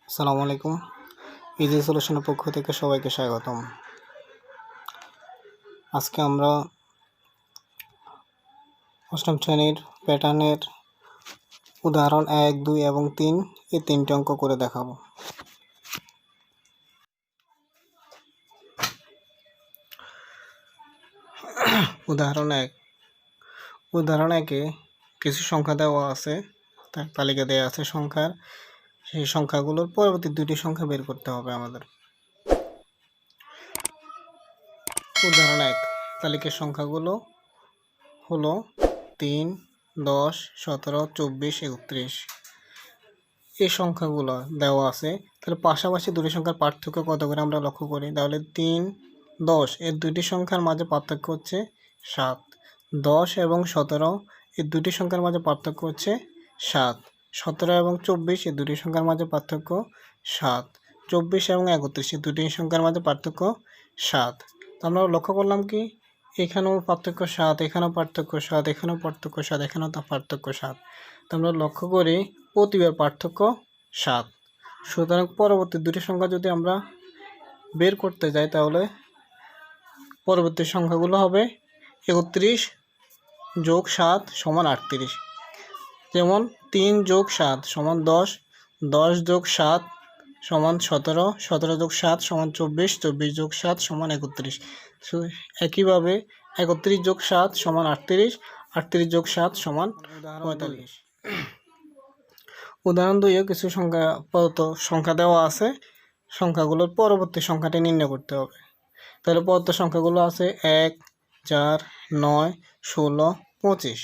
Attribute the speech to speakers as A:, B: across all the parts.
A: আসসালামু আলাইকুম। ইজি সলিউশনের পক্ষ থেকে সবাইকে স্বাগতম। আজকে আমরা অষ্টম শ্রেণীর প্যাটার্নের উদাহরণ 1, 2 এবং 3 এই 3টি অঙ্ক করে দেখাবো। উদাহরণ 1। উদাহরণ 1-এ কিছু সংখ্যা দেওয়া আছে, তার তালিকা দেওয়া আছে সংখ্যার। সেই সংখ্যাগুলোর পরবর্তী দুটি সংখ্যা বের করতে হবে আমাদের। উদাহরণ 1, তালিকার সংখ্যাগুলো হলো 3, 10, 17, 24, 31। এই সংখ্যাগুলো দেওয়া আছে। তাহলে পাশাপাশি দুটি সংখ্যার পার্থক্য কত করে আমরা লক্ষ্য করি। তাহলে 3, 10 এর দুটি সংখ্যার মাঝে পার্থক্য হচ্ছে 7। 10 এবং 17 এই দুটি সংখ্যার মাঝে পার্থক্য হচ্ছে 7। 17 এবং 24 এই দুটি সংখ্যার মাঝে পার্থক্য 7। 24 এবং 31 এই দুটি সংখ্যার মাঝে পার্থক্য 7। তো আমরা লক্ষ্য করলাম কি, এখানেও পার্থক্য 7, এখানেও পার্থক্য 7, এখানেও পার্থক্য 7, এখানেও পার্থক্য 7। তো আমরা লক্ষ্য করি প্রতিবার পার্থক্য 7। সুতরাং পরবর্তী দুটি সংখ্যা যদি আমরা বের করতে যাই তাহলে পরবর্তী সংখ্যাগুলো হবে 31 যোগ 7 সমান 38। যেমন 3 যোগ 7 সমান 10, 10 যোগ 7 সমান 17, 17 যোগ 7 সমান 24, 24 যোগ 7 সমান 31। একইভাবে 31 যোগ 7 সমান 38, 38 যোগ 7 সমান 45। উদাহরণ 2-এ কিছু সংখ্যা দেওয়া আছে, সংখ্যাগুলোর পরবর্তী সংখ্যাটি নির্ণয় করতে হবে। তাহলে পরবর্তী সংখ্যাগুলো আছে 1, 4, 9, 16, 25।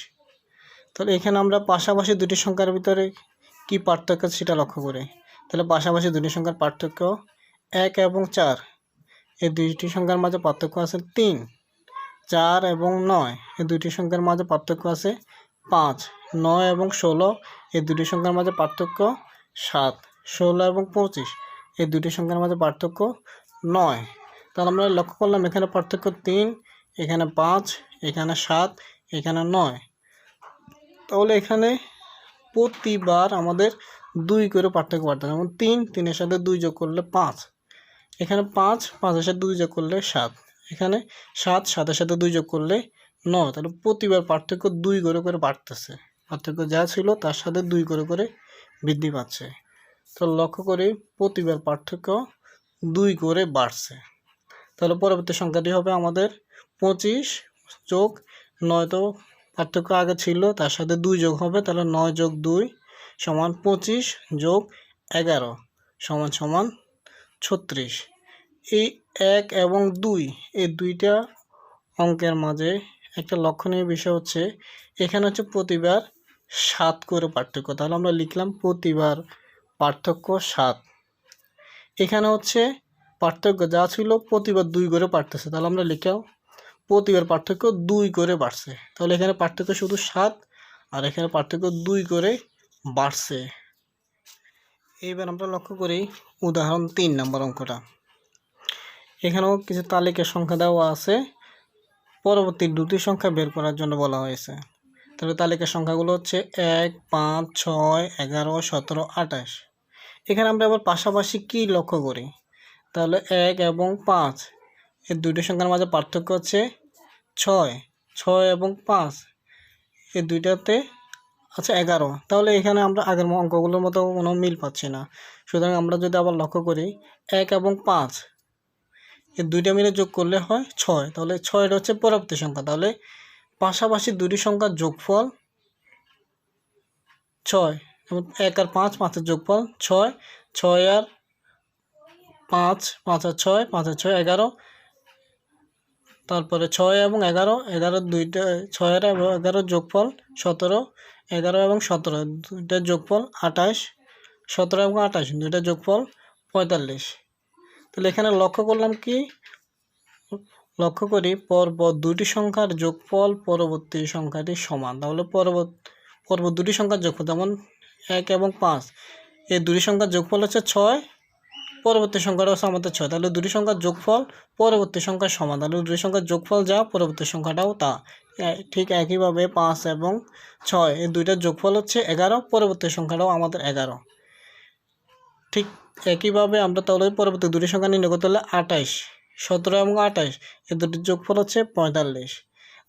A: তাহলে এখানে আমরা পাশাপাশি দুটি সংখ্যার ভিতরে কি পার্থক্য সেটা লক্ষ্য করি। তাহলে পাশাপাশি দুটি সংখ্যার পার্থক্য 1 এবং 4, এই দুইটি সংখ্যার মাঝে পার্থক্য আছে 3। 4 এবং 9 এই দুইটি সংখ্যার মাঝে পার্থক্য আছে 5। 9 এবং 16 এই দুটি সংখ্যার মাঝে পার্থক্য 7। 16 এবং 25 এই দুটি সংখ্যার মাঝে পার্থক্য 9। তাহলে আমরা লক্ষ্য করলাম এখানে পার্থক্য 3, এখানে 5, এখানে 7, এখানে 9। তাহলে এখানে প্রতিবার আমাদের 2 করে পার্থক্য বাড়তে হবে। যেমন 3, 3-এর সাথে 2 যোগ করলে 5, এখানে 5, 5-এর সাথে 2 যোগ করলে 7, এখানে 7, 7-এর সাথে 2 যোগ করলে 9। তাহলে প্রতিবার পার্থক্য 2 করে বাড়তেছে। পার্থক্য যা ছিল তার সাথে 2 করে বৃদ্ধি পাচ্ছে। তো লক্ষ্য করি প্রতিবার পার্থক্য 2 করে বাড়ছে। তাহলে পরবর্তী সংখ্যাটি হবে আমাদের 25 যোগ 9। তো পার্থক্য আগে ছিল, তার সাথে 2 যোগ হবে, তাহলে 9 যোগ 2 সমান 25 যোগ 11 সমান 36। এই 1 এবং 2 এই দুইটা অঙ্কের মাঝে একটা লক্ষণীয় বিষয় হচ্ছে এখানে হচ্ছে প্রতিবার 7 করে পার্থক্য। তাহলে আমরা লিখলাম প্রতিবার পার্থক্য 7। এখানে হচ্ছে পার্থক্য যা ছিল প্রতিবার 2 করে বাড়তেছে, তাহলে আমরা লিখলাম প্রতিবার পার্থক্য 2 করে বাড়ছে। তাহলে এখানে পার্থক্য শুধু 7 আর এখানে পার্থক্য 2 করে বাড়ছে। এইবার আমরা লক্ষ্য করি উদাহরণ 3 নম্বর অঙ্কটা। এখানেও কিছু তালিকার সংখ্যা দেওয়া আছে, পরবর্তী দুটি সংখ্যা বের করার জন্য বলা হয়েছে। তাহলে তালিকার সংখ্যাগুলো হচ্ছে 1, 5, 6, 11, 17, 28। এখানে আমরা আবার পাশাপাশি কি লক্ষ্য করি। তাহলে 1 এবং 5 এই দুইটি সংখ্যার মাঝে পার্থক্য হচ্ছে 6। 6 এবং 5 এই দুইটাতে আচ্ছা 11। তাহলে এখানে আমরা আগের অঙ্কগুলোর মতো কোনো মিল পাচ্ছি না। সুতরাং আমরা যদি আবার লক্ষ্য করি 1 এবং 5 এই দুইটা মিলে যোগ করলে হয় 6। তাহলে 6 হচ্ছে পরবর্তী সংখ্যা। তাহলে পাশাপাশি দুটি সংখ্যার যোগফল 6। 1 আর 5, 5-এর যোগফল 6। 6 আর 5, 5 আর 6, 5 আর 6 11। তারপরে 6 এবং 11, 11 দুইটা 6 আর 11 যোগফল 17। 11 এবং 17 দুইটার যোগফল 28। 17 এবং 28 দুইটার যোগফল 45। তাহলে এখানে লক্ষ্য করলাম কি, লক্ষ্য করি পরপর দুটি সংখ্যার যোগফল পরবর্তী সংখ্যাটি সমান। তাহলে পরবর্তী দুটি সংখ্যার যোগফল যেমন 1 এবং 5 এই দুটি সংখ্যার যোগফল হচ্ছে 6 পরবর্তী সংখ্যাটা হচ্ছে আমাদের 6। তাহলে দুটি সংখ্যার যোগফল পরবর্তী সংখ্যার সমান, তাহলে দুটি সংখ্যার যোগফল যা পরবর্তী সংখ্যাটাও তা। ঠিক একইভাবে 5 এবং 6 এই দুইটার যোগফল হচ্ছে 11, পরবর্তী সংখ্যাটাও আমাদের 11। ঠিক একইভাবে আমরা তাহলে পরবর্তী দুটি সংখ্যা নির্ণয় করতে হলে 28, 17 এবং 28 এই দুটির যোগফল হচ্ছে 45।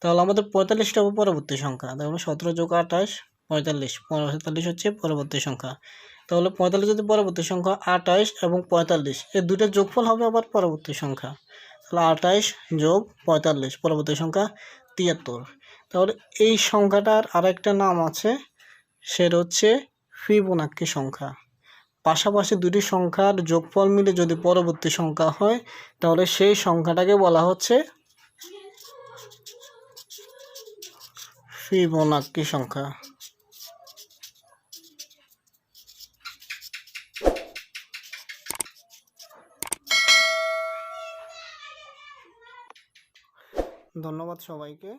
A: তাহলে আমাদের 45টা হবে পরবর্তী সংখ্যা। তাহলে 17 যোগ 28 45, 45 হচ্ছে পরবর্তী সংখ্যা। তাহলে 45 যদি পরবর্তী সংখ্যা 28 এবং 45 এই দুইটার যোগফল হবে আবার পরবর্তী সংখ্যা। তাহলে 28 যোগ 45 পরবর্তী সংখ্যা 73। তাহলে এই সংখ্যাটার আরেকটা নাম আছে, সেটা হচ্ছে ফিবোনাক্কি সংখ্যা। পাশাপাশি দুটি সংখ্যার যোগফল মিলে যদি পরবর্তী সংখ্যা হয় তাহলে সেই সংখ্যাটাকে বলা হচ্ছে ফিবোনাক্কি সংখ্যা। ধন্যবাদ সবাইকে।